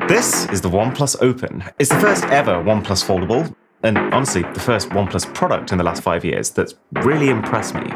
This is the OnePlus Open. It's the first ever OnePlus foldable, and honestly, the first OnePlus product in the last 5 years that's really impressed me.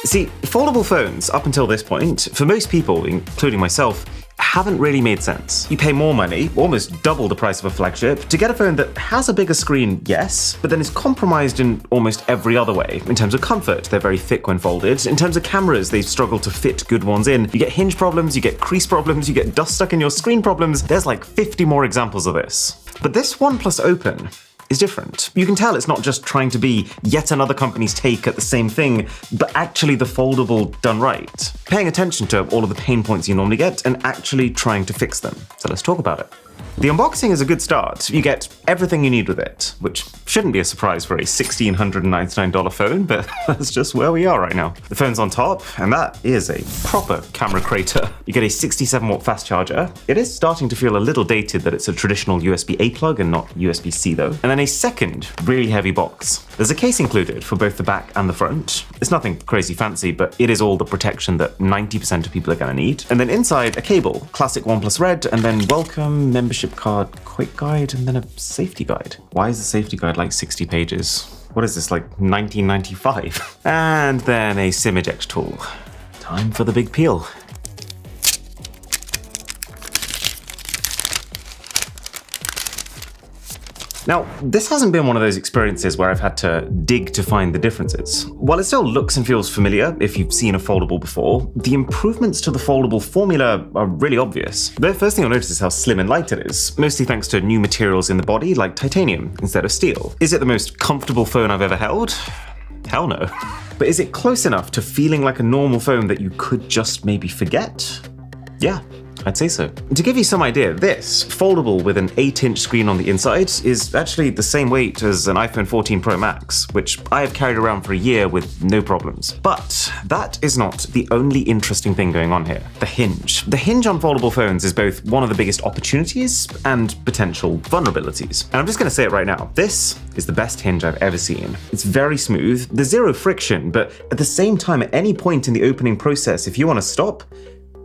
See, foldable phones, up until this point, for most people, including myself, haven't really made sense. You pay more money, almost double the price of a flagship, to get a phone that has a bigger screen, yes, but then is compromised in almost every other way. In terms of comfort, they're very thick when folded. In terms of cameras, they struggle to fit good ones in. You get hinge problems, you get crease problems, you get dust stuck in your screen problems. There's like 50 more examples of this. But this OnePlus Open is different. You can tell it's not just trying to be yet another company's take at the same thing, but actually the foldable done right. Paying attention to all of the pain points you normally get and actually trying to fix them. So let's talk about it. The unboxing is a good start. You get everything you need with it, which shouldn't be a surprise for a $1,699 phone, but that's just where we are right now. The phone's on top, and that is a proper camera crater. You get a 67-watt fast charger. It is starting to feel a little dated that it's a traditional USB-A plug and not USB-C though. And then a second really heavy box. There's a case included for both the back and the front. It's nothing crazy fancy, but it is all the protection that 90% of people are gonna need. And then inside, a cable, classic OnePlus Red, and then welcome, membership card, quick guide, and then a safety guide. Why is the safety guide like 60 pages? What is this, like 1995? And then a SIM eject tool. Time for the big peel. Now, this hasn't been one of those experiences where I've had to dig to find the differences. While it still looks and feels familiar if you've seen a foldable before, the improvements to the foldable formula are really obvious. The first thing you'll notice is how slim and light it is, mostly thanks to new materials in the body like titanium instead of steel. Is it the most comfortable phone I've ever held? Hell no. But is it close enough to feeling like a normal phone that you could just maybe forget? Yeah. I'd say so. To give you some idea, this, foldable with an 8-inch screen on the inside, is actually the same weight as an iPhone 14 Pro Max, which I have carried around for a year with no problems. But that is not the only interesting thing going on here. The hinge. The hinge on foldable phones is both one of the biggest opportunities and potential vulnerabilities. And I'm just gonna say it right now. This is the best hinge I've ever seen. It's very smooth, there's zero friction, but at the same time, at any point in the opening process, if you wanna stop,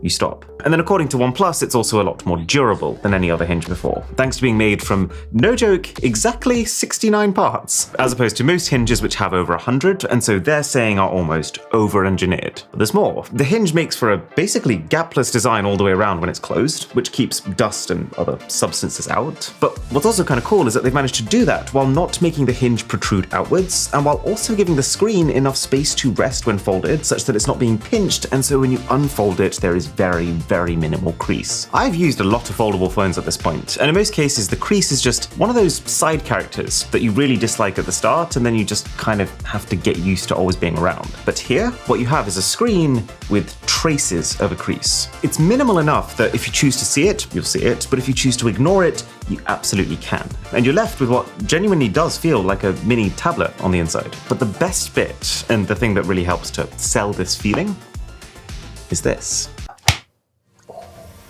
you stop. And then according to OnePlus, it's also a lot more durable than any other hinge before, thanks to being made from, no joke, exactly 69 parts, as opposed to most hinges which have over 100, and so they're saying are almost over-engineered. But there's more. The hinge makes for a basically gapless design all the way around when it's closed, which keeps dust and other substances out. But what's also kind of cool is that they've managed to do that while not making the hinge protrude outwards, and while also giving the screen enough space to rest when folded, such that it's not being pinched, and so when you unfold it, there is very, very minimal crease. I've used a lot of foldable phones at this point, and in most cases the crease is just one of those side characters that you really dislike at the start and then you just kind of have to get used to always being around. But here, what you have is a screen with traces of a crease. It's minimal enough that if you choose to see it, you'll see it, but if you choose to ignore it, you absolutely can. And you're left with what genuinely does feel like a mini tablet on the inside. But the best bit, and the thing that really helps to sell this feeling, is this.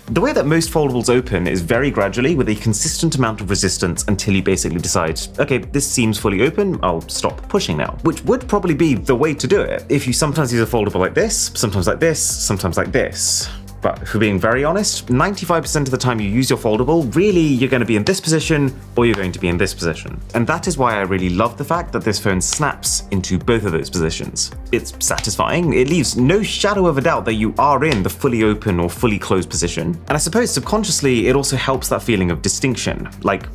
The way that most foldables open is very gradually with a consistent amount of resistance until you basically decide, okay, this seems fully open, I'll stop pushing now. Which would probably be the way to do it if you sometimes use a foldable like this, sometimes like this, sometimes like this. But if we're being very honest, 95% of the time you use your foldable, really you're going to be in this position or you're going to be in this position. And that is why I really love the fact that this phone snaps into both of those positions. It's satisfying, it leaves no shadow of a doubt that you are in the fully open or fully closed position. And I suppose subconsciously it also helps that feeling of distinction. Like,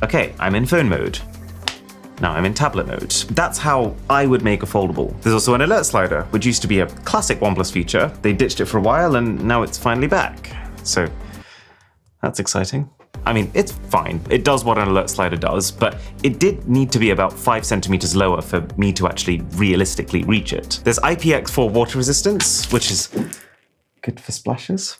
okay, I'm in phone mode. Now I'm in tablet mode. That's how I would make a foldable. There's also an alert slider, which used to be a classic OnePlus feature. They ditched it for a while and now it's finally back. So that's exciting. I mean, it's fine. It does what an alert slider does, but it did need to be about 5 centimeters lower for me to actually realistically reach it. There's IPX4 water resistance, which is good for splashes.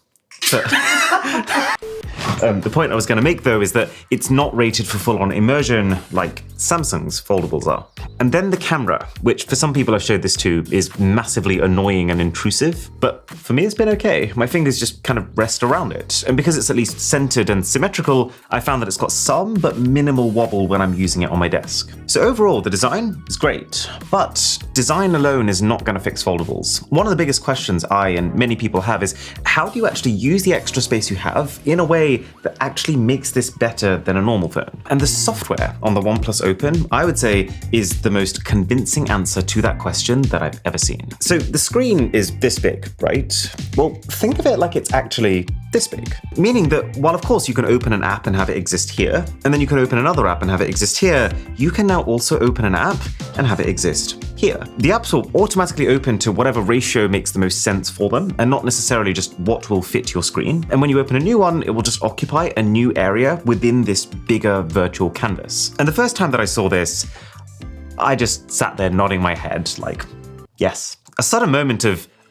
The point I was going to make, though, is that it's not rated for full-on immersion like Samsung's foldables are. And then the camera, which for some people I've showed this to, is massively annoying and intrusive, but for me it's been okay. My fingers just kind of rest around it, and because it's at least centered and symmetrical, I found that it's got some but minimal wobble when I'm using it on my desk. So overall, the design is great, but design alone is not going to fix foldables. One of the biggest questions I and many people have is, how do you actually use the extra space you have in a way that actually makes this better than a normal phone? And the software on the OnePlus Open, I would say, is the most convincing answer to that question that I've ever seen. So the screen is this big, right? Well, think of it like it's actually this big. Meaning that while of course you can open an app and have it exist here, and then you can open another app and have it exist here, you can now also open an app and have it exist here. The apps will automatically open to whatever ratio makes the most sense for them, and not necessarily just what will fit your screen. And when you open a new one, it will just occupy a new area within this bigger virtual canvas. And the first time that I saw this, I just sat there nodding my head like, yes. A sudden moment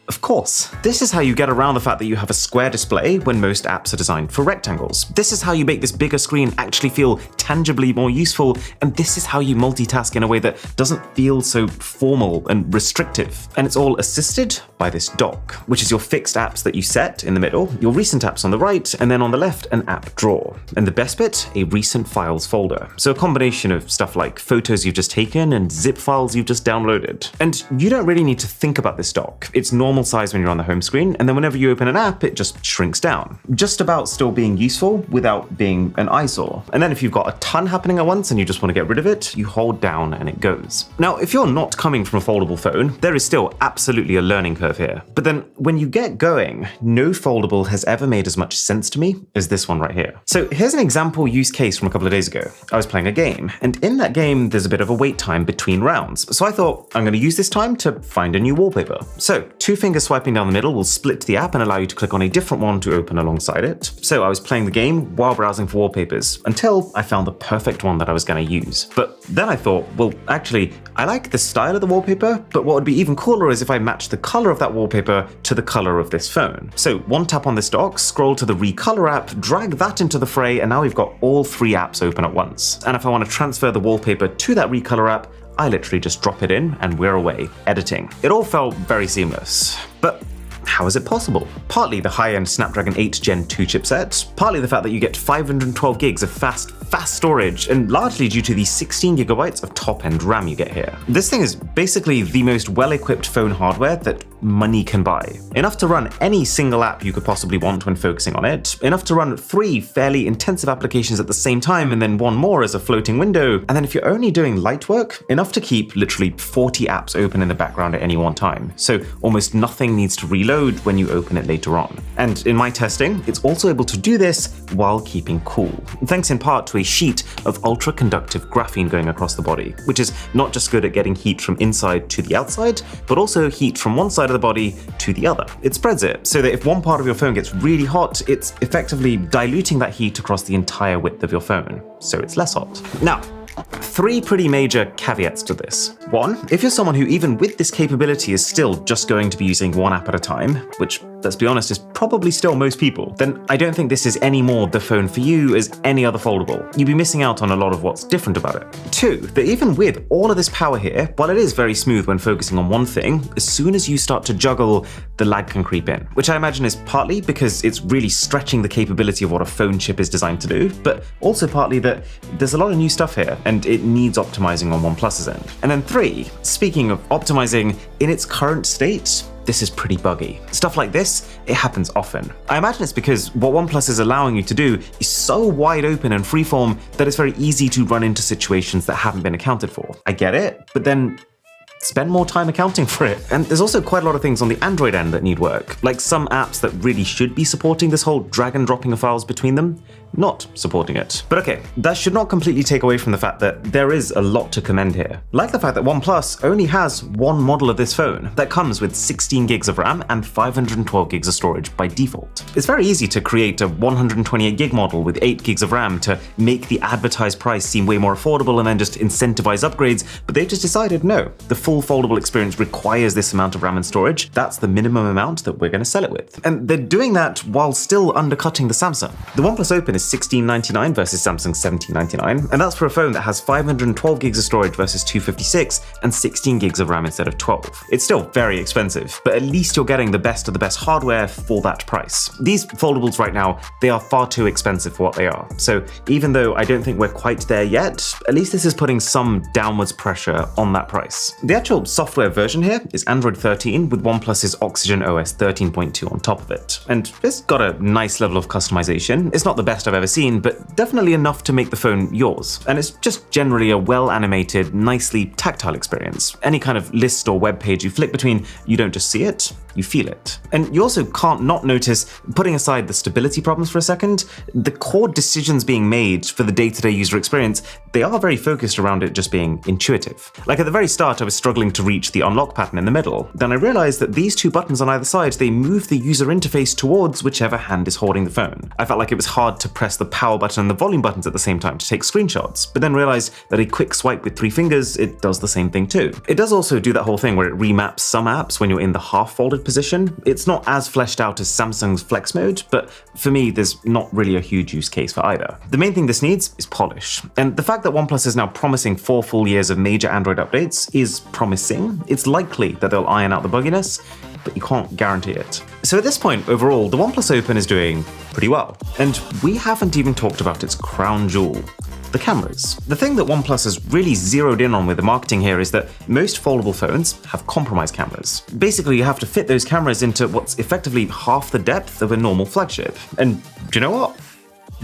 of course. This is how you get around the fact that you have a square display when most apps are designed for rectangles. This is how you make this bigger screen actually feel tangibly more useful, and this is how you multitask in a way that doesn't feel so formal and restrictive. And it's all assisted by this dock, which is your fixed apps that you set in the middle, your recent apps on the right, and then on the left, an app drawer. And the best bit, a recent files folder. So a combination of stuff like photos you've just taken and zip files you've just downloaded. And you don't really need to think about this dock. It's normal size when you're on the home screen, and then whenever you open an app, it just shrinks down. Just about still being useful without being an eyesore. And then if you've got a ton happening at once and you just want to get rid of it, you hold down and it goes. Now, if you're not coming from a foldable phone, there is still absolutely a learning curve here. But then when you get going, no foldable has ever made as much sense to me as this one right here. So here's an example use case from a couple of days ago. I was playing a game, and in that game, there's a bit of a wait time between rounds. So I thought, I'm going to use this time to find a new wallpaper. So 2 finger swiping down the middle will split the app and allow you to click on a different one to open alongside it. So I was playing the game while browsing for wallpapers until I found the perfect one that I was going to use. But then I thought, well, actually, I like the style of the wallpaper, but what would be even cooler is if I matched the color of that wallpaper to the color of this phone. So one tap on this dock, scroll to the recolor app, drag that into the fray, and now we've got all 3 apps open at once. And if I want to transfer the wallpaper to that recolor app, I literally just drop it in and we're away, editing. It all felt very seamless. But how is it possible? Partly the high-end Snapdragon 8 Gen 2 chipset, partly the fact that you get 512 gigs of fast storage, and largely due to the 16 gigabytes of top-end RAM you get here. This thing is basically the most well-equipped phone hardware that money can buy. Enough to run any single app you could possibly want when focusing on it, enough to run 3 fairly intensive applications at the same time, and then 1 more as a floating window, and then if you're only doing light work, enough to keep literally 40 apps open in the background at any one time. So almost nothing needs to reload when you open it later on. And in my testing, it's also able to do this while keeping cool, thanks in part to a sheet of ultra-conductive graphene going across the body, which is not just good at getting heat from inside to the outside, but also heat from one side of the body to the other. It spreads it, so that if one part of your phone gets really hot, it's effectively diluting that heat across the entire width of your phone, so it's less hot. Now, 3 pretty major caveats to this. 1, if you're someone who even with this capability is still just going to be using 1 app at a time, which, let's be honest, is probably still most people, then I don't think this is any more the phone for you as any other foldable. You'd be missing out on a lot of what's different about it. 2, that even with all of this power here, while it is very smooth when focusing on one thing, as soon as you start to juggle, the lag can creep in, which I imagine is partly because it's really stretching the capability of what a phone chip is designed to do, but also partly that there's a lot of new stuff here, and it needs optimizing on OnePlus's end. And then 3, speaking of optimizing, in its current state, this is pretty buggy. Stuff like this, it happens often. I imagine it's because what OnePlus is allowing you to do is so wide open and freeform that it's very easy to run into situations that haven't been accounted for. I get it, but then spend more time accounting for it. And there's also quite a lot of things on the Android end that need work, like some apps that really should be supporting this whole drag and dropping of files between them, not supporting it. But okay, that should not completely take away from the fact that there is a lot to commend here. Like the fact that OnePlus only has 1 model of this phone that comes with 16 gigs of RAM and 512 gigs of storage by default. It's very easy to create a 128 gig model with 8 gigs of RAM to make the advertised price seem way more affordable and then just incentivize upgrades, but they've just decided no, the full foldable experience requires this amount of RAM and storage. That's the minimum amount that we're going to sell it with. And they're doing that while still undercutting the Samsung. The OnePlus Open is $1699 versus Samsung's $1799, and that's for a phone that has 512 gigs of storage versus 256 and 16 gigs of RAM instead of 12. It's still very expensive, but at least you're getting the best of the best hardware for that price. These foldables right now, they are far too expensive for what they are. So even though I don't think we're quite there yet, at least this is putting some downwards pressure on that price. The actual software version here is Android 13 with OnePlus's Oxygen OS 13.2 on top of it. And it's got a nice level of customization. It's not the best I've ever seen, but definitely enough to make the phone yours. And it's just generally a well-animated, nicely tactile experience. Any kind of list or web page you flick between, you don't just see it, you feel it. And you also can't not notice, putting aside the stability problems for a second, the core decisions being made for the day-to-day user experience, they are very focused around it just being intuitive. Like at the very start, I was struggling to reach the unlock pattern in the middle. Then I realized that these two buttons on either side, they move the user interface towards whichever hand is holding the phone. I felt like it was hard to press the power button and the volume buttons at the same time to take screenshots, but then realized that a quick swipe with 3 fingers, it does the same thing too. It does also do that whole thing where it remaps some apps when you're in the half-folded position. It's not as fleshed out as Samsung's Flex Mode, but for me, there's not really a huge use case for either. The main thing this needs is polish. And the fact that OnePlus is now promising 4 full years of major Android updates is promising. It's likely that they'll iron out the bugginess, but you can't guarantee it. So at this point, overall, the OnePlus Open is doing pretty well. And we haven't even talked about its crown jewel, the cameras. The thing that OnePlus has really zeroed in on with the marketing here is that most foldable phones have compromised cameras. Basically, you have to fit those cameras into what's effectively half the depth of a normal flagship. And do you know what?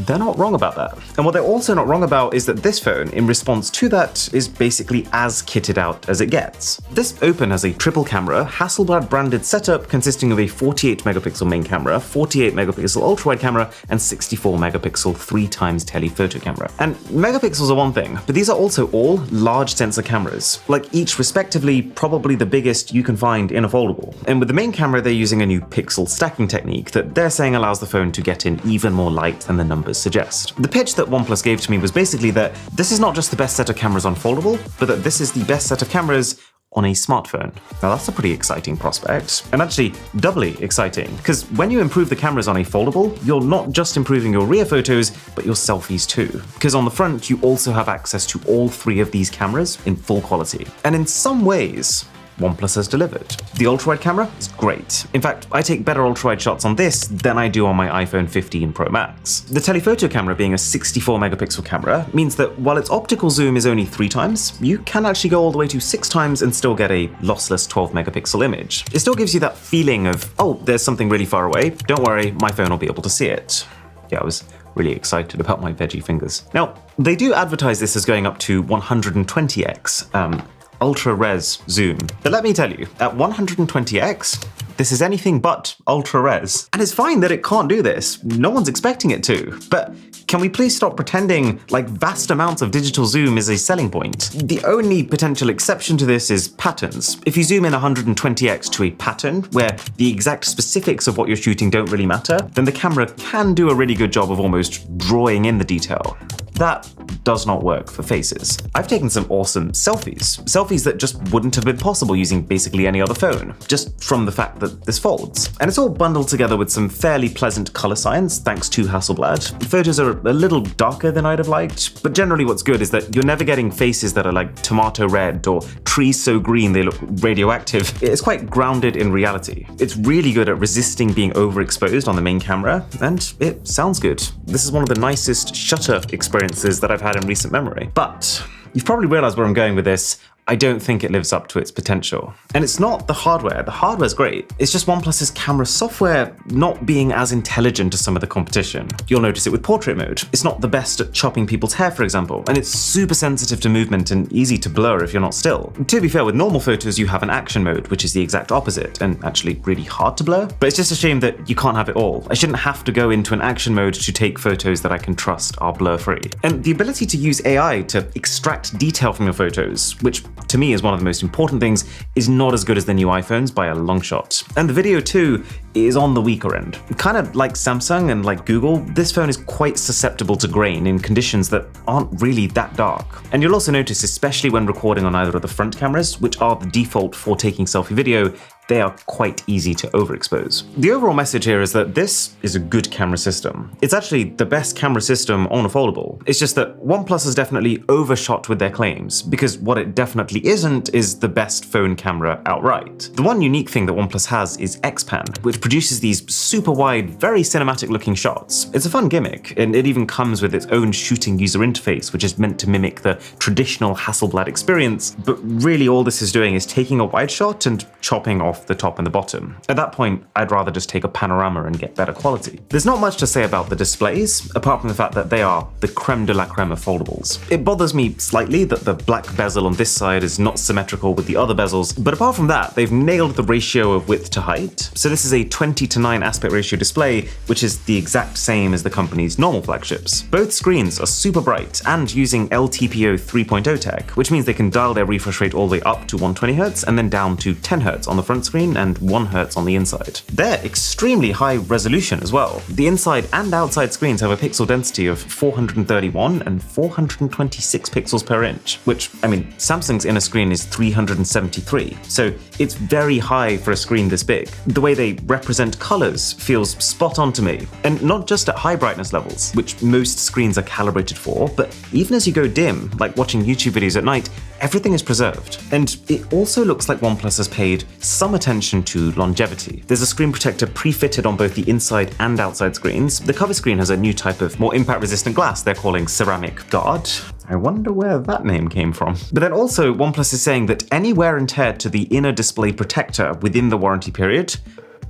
They're not wrong about that. And what they're also not wrong about is that this phone, in response to that, is basically as kitted out as it gets. This Open has a triple camera, Hasselblad branded setup consisting of a 48 megapixel main camera, 48 megapixel ultra-wide camera, and 64 megapixel 3x telephoto camera. And megapixels are one thing, but these are also all large sensor cameras, like each respectively probably the biggest you can find in a foldable. And with the main camera, they're using a new pixel stacking technique that they're saying allows the phone to get in even more light than the numbers suggest. The pitch that OnePlus gave to me was basically that this is not just the best set of cameras on foldable, but that this is the best set of cameras on a smartphone. Now that's a pretty exciting prospect, and actually doubly exciting, because when you improve the cameras on a foldable, you're not just improving your rear photos, but your selfies too. Because on the front, you also have access to all 3 of these cameras in full quality. And in some ways, OnePlus has delivered. The ultra-wide camera is great. In fact, I take better ultra-wide shots on this than I do on my iPhone 15 Pro Max. The telephoto camera being a 64 megapixel camera means that while its optical zoom is only 3 times, you can actually go all the way to 6 times and still get a lossless 12 megapixel image. It still gives you that feeling of, oh, there's something really far away. Don't worry, my phone will be able to see it. Yeah, I was really excited about my veggie fingers. Now, they do advertise this as going up to 120x, ultra-res zoom. But let me tell you, at 120x, this is anything but ultra-res. And it's fine that it can't do this. No one's expecting it to. But can we please stop pretending like vast amounts of digital zoom is a selling point? The only potential exception to this is patterns. If you zoom in 120x to a pattern where the exact specifics of what you're shooting don't really matter, then the camera can do a really good job of almost drawing in the detail. That does not work for faces. I've taken some awesome selfies that just wouldn't have been possible using basically any other phone, just from the fact that this folds. And it's all bundled together with some fairly pleasant color science thanks to Hasselblad. The photos are a little darker than I'd have liked, but generally what's good is that you're never getting faces that are like tomato red or trees so green they look radioactive. It's quite grounded in reality. It's really good at resisting being overexposed on the main camera, and it sounds good. This is one of the nicest shutter experiences that I've had in recent memory. But you've probably realized where I'm going with this. I don't think it lives up to its potential. And it's not the hardware. The hardware's great. It's just OnePlus's camera software not being as intelligent as some of the competition. You'll notice it with portrait mode. It's not the best at chopping people's hair, for example, and it's super sensitive to movement and easy to blur if you're not still. To be fair, with normal photos, you have an action mode, which is the exact opposite, and actually really hard to blur. But it's just a shame that you can't have it all. I shouldn't have to go into an action mode to take photos that I can trust are blur-free. And the ability to use AI to extract detail from your photos, which to me is one of the most important things, is not as good as the new iPhones by a long shot. And the video too is on the weaker end. Kind of like Samsung and like Google, this phone is quite susceptible to grain in conditions that aren't really that dark. And you'll also notice, especially when recording on either of the front cameras, which are the default for taking selfie video, they are quite easy to overexpose. The overall message here is that this is a good camera system. It's actually the best camera system on a foldable. It's just that OnePlus has definitely overshot with their claims, because what it definitely isn't is the best phone camera outright. The one unique thing that OnePlus has is Xpan, which produces these super wide, very cinematic looking shots. It's a fun gimmick, and it even comes with its own shooting user interface, which is meant to mimic the traditional Hasselblad experience, but really all this is doing is taking a wide shot and chopping off the top and the bottom. At that point, I'd rather just take a panorama and get better quality. There's not much to say about the displays, apart from the fact that they are the creme de la creme of foldables. It bothers me slightly that the black bezel on this side is not symmetrical with the other bezels, but apart from that, they've nailed the ratio of width to height. So this is a 20:9 aspect ratio display, which is the exact same as the company's normal flagships. Both screens are super bright and using LTPO 3.0 tech, which means they can dial their refresh rate all the way up to 120Hz and then down to 10Hz on the front screen and 1Hz on the inside. They're extremely high resolution as well. The inside and outside screens have a pixel density of 431 and 426 pixels per inch, which, I mean, Samsung's inner screen is 373, so it's very high for a screen this big. The way they represent colors feels spot on to me, and not just at high brightness levels, which most screens are calibrated for, but even as you go dim, like watching YouTube videos at night, everything is preserved. And it also looks like OnePlus has paid some attention to longevity. There's a screen protector pre-fitted on both the inside and outside screens. The cover screen has a new type of more impact-resistant glass they're calling Ceramic Guard. I wonder where that name came from. But then also, OnePlus is saying that any wear and tear to the inner display protector within the warranty period,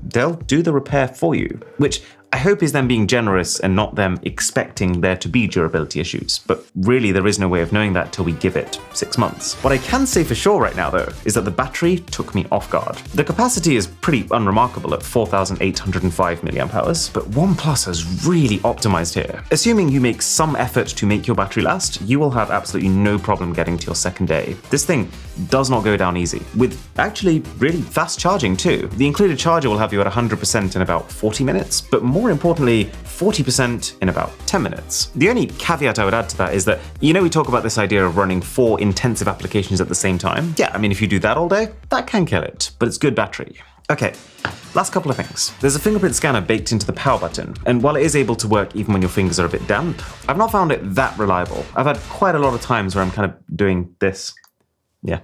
they'll do the repair for you, which I hope is them being generous and not them expecting there to be durability issues, but really there is no way of knowing that till we give it 6 months. What I can say for sure right now though, is that the battery took me off guard. The capacity is pretty unremarkable at 4,805 mAh, but OnePlus has really optimized here. Assuming you make some effort to make your battery last, you will have absolutely no problem getting to your second day. This thing does not go down easy, with actually really fast charging too. The included charger will have you at 100% in about 40 minutes, but more importantly, 40% in about 10 minutes. The only caveat I would add to that is that, you know, we talk about this idea of running 4 intensive applications at the same time. Yeah, I mean, if you do that all day, that can kill it, but it's good battery. Okay, last couple of things. There's a fingerprint scanner baked into the power button, and while it is able to work even when your fingers are a bit damp, I've not found it that reliable. I've had quite a lot of times where I'm kind of doing this. Yeah.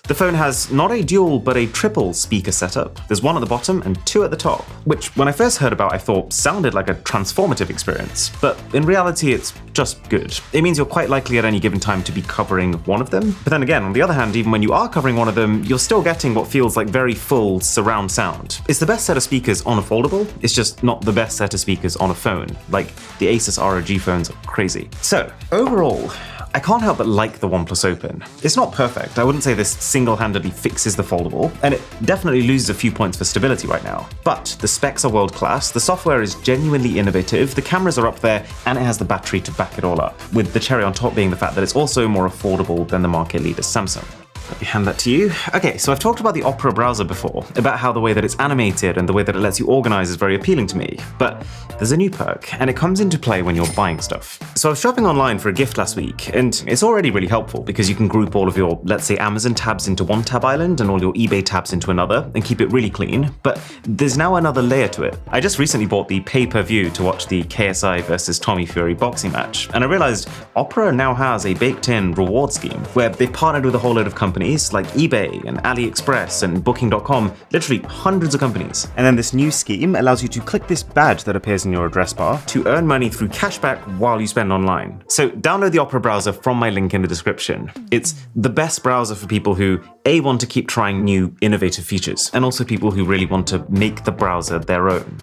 The phone has not a dual, but a triple speaker setup. There's one at the bottom and 2 at the top, which when I first heard about I thought sounded like a transformative experience, but in reality it's just good. It means you're quite likely at any given time to be covering one of them, but then again, on the other hand, even when you are covering one of them, you're still getting what feels like very full surround sound. It's the best set of speakers on a foldable, it's just not the best set of speakers on a phone. Like, the Asus ROG phones are crazy. So, overall, I can't help but like the OnePlus Open. It's not perfect, I wouldn't say this single-handedly fixes the foldable, and it definitely loses a few points for stability right now. But the specs are world-class, the software is genuinely innovative, the cameras are up there, and it has the battery to back it all up, with the cherry on top being the fact that it's also more affordable than the market leader Samsung. Let me hand that to you. Okay, so I've talked about the Opera browser before, about how the way that it's animated and the way that it lets you organize is very appealing to me, but there's a new perk, and it comes into play when you're buying stuff. So I was shopping online for a gift last week, and it's already really helpful because you can group all of your, let's say, Amazon tabs into one tab island and all your eBay tabs into another, and keep it really clean, but there's now another layer to it. I just recently bought the pay-per-view to watch the KSI versus Tommy Fury boxing match, and I realized Opera now has a baked-in reward scheme, where they've partnered with a whole load of companies like eBay and AliExpress and Booking.com, literally hundreds of companies. And then this new scheme allows you to click this badge that appears in your address bar to earn money through cashback while you spend online. So download the Opera browser from my link in the description. It's the best browser for people who A, want to keep trying new innovative features, and also people who really want to make the browser their own.